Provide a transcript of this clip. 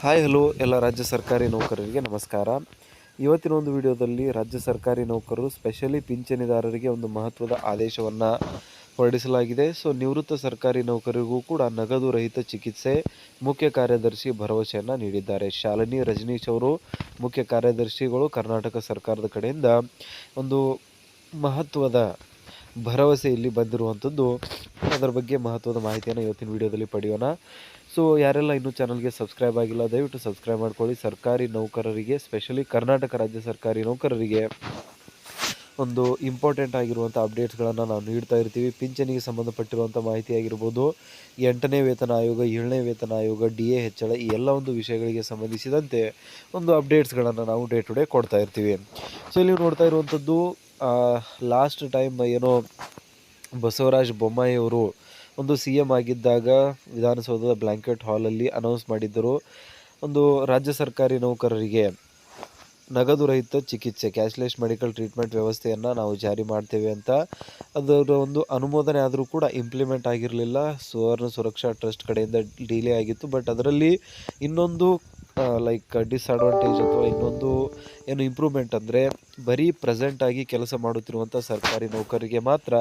Hi hello ಎಲ್ಲ ರಾಜ್ಯ ಸರ್ಕಾರಿ ನೌಕರರಿಗೆ ನಮಸ್ಕಾರ. ಇವತ್ತಿನ ಒಂದು ವಿಡಿಯೋದಲ್ಲಿ ರಾಜ್ಯ ಸರ್ಕಾರಿ ನೌಕರರು ಸ್ಪೆಷಲಿ ಪಿಂಚಣಿದಾರರಿಗೆ ಒಂದು ಮಹತ್ವದ ಆದೇಶವನ್ನು ಹೊರಡಿಸಲಾಗಿದೆ. ನಿವೃತ್ತ ಸರ್ಕಾರಿ ನೌಕರರಿಗೂ ಕೂಡ ನಗದು ರಹಿತ ಚಿಕಿತ್ಸೆ ಮುಖ್ಯ ಕಾರ್ಯದರ್ಶಿ ಭರವಸೆಯನ್ನು ನೀಡಿದ್ದಾರೆ. ಶಾಲಿನಿ ರಜನೀಶ್ ಅವರು ಮುಖ್ಯ ಕಾರ್ಯದರ್ಶಿಗಳು ಕರ್ನಾಟಕ ಸರ್ಕಾರದ ಕಡೆಯಿಂದ ಒಂದು ಮಹತ್ವದ ಭರವಸೆ ಇಲ್ಲಿ ಬಂದಿರುವಂಥದ್ದು. ಅದರ ಬಗ್ಗೆ ಮಹತ್ವದ ಮಾಹಿತಿಯನ್ನು ಇವತ್ತಿನ ವಿಡಿಯೋದಲ್ಲಿ ಪಡೆಯೋಣ. ಯಾರೆಲ್ಲ ಇನ್ನೂ ಚಾನಲ್ಗೆ ಸಬ್ಸ್ಕ್ರೈಬ್ ಆಗಿಲ್ಲ ದಯವಿಟ್ಟು ಸಬ್ಸ್ಕ್ರೈಬ್ ಮಾಡ್ಕೊಳ್ಳಿ. ಸರ್ಕಾರಿ ನೌಕರರಿಗೆ ಸ್ಪೆಷಲಿ ಕರ್ನಾಟಕ ರಾಜ್ಯ ಸರ್ಕಾರಿ ನೌಕರರಿಗೆ ಒಂದು ಇಂಪಾರ್ಟೆಂಟ್ ಆಗಿರುವಂಥ ಅಪ್ಡೇಟ್ಸ್ಗಳನ್ನು ನಾವು ನೀಡ್ತಾ ಇರ್ತೀವಿ. ಪಿಂಚಣಿಗೆ ಸಂಬಂಧಪಟ್ಟಿರುವಂಥ ಮಾಹಿತಿ ಆಗಿರ್ಬೋದು, 8ನೇ ವೇತನ ಆಯೋಗ, 7ನೇ ವೇತನ ಆಯೋಗ, DA ಹೆಚ್ಚಳ, ಈ ಎಲ್ಲ ಒಂದು ವಿಷಯಗಳಿಗೆ ಸಂಬಂಧಿಸಿದಂತೆ ಒಂದು ಅಪ್ಡೇಟ್ಸ್ಗಳನ್ನು ನಾವು ಡೇ ಟು ಡೇ ಕೊಡ್ತಾ ಇರ್ತೀವಿ. ಇಲ್ಲಿ ನೋಡ್ತಾ ಇರುವಂಥದ್ದು ಲಾಸ್ಟ್ ಟೈಮ್ ಏನೋ ಬಸವರಾಜ ಬೊಮ್ಮಾಯಿ ಅವರು ಒಂದು CM ಆಗಿದ್ದಾಗ ವಿಧಾನಸೌಧದ ಬ್ಲ್ಯಾಂಕೆಟ್ ಹಾಲಲ್ಲಿ ಅನೌನ್ಸ್ ಮಾಡಿದ್ದರು, ಒಂದು ರಾಜ್ಯ ಸರ್ಕಾರಿ ನೌಕರರಿಗೆ ನಗದು ರಹಿತ ಚಿಕಿತ್ಸೆ ಕ್ಯಾಶ್ಲೆಸ್ ಮೆಡಿಕಲ್ ಟ್ರೀಟ್ಮೆಂಟ್ ವ್ಯವಸ್ಥೆಯನ್ನು ನಾವು ಜಾರಿ ಮಾಡ್ತೇವೆ ಅಂತ. ಅದರ ಒಂದು ಅನುಮೋದನೆ ಆದರೂ ಕೂಡ ಇಂಪ್ಲಿಮೆಂಟ್ ಆಗಿರಲಿಲ್ಲ. ಸುವರ್ಣ ಸುರಕ್ಷಾ ಟ್ರಸ್ಟ್ ಕಡೆಯಿಂದ ಡಿಲೇ ಆಗಿತ್ತು. ಬಟ್ ಅದರಲ್ಲಿ ಇನ್ನೊಂದು ಡಿಸ್ಅಡ್ವಾಂಟೇಜ್ ಅಥವಾ ಇನ್ನೊಂದು ಏನು ಇಂಪ್ರೂವ್ಮೆಂಟ್ ಅಂದರೆ, ಬರೀ ಪ್ರೆಸೆಂಟಾಗಿ ಕೆಲಸ ಮಾಡುತ್ತಿರುವಂಥ ಸರ್ಕಾರಿ ನೌಕರರಿಗೆ ಮಾತ್ರ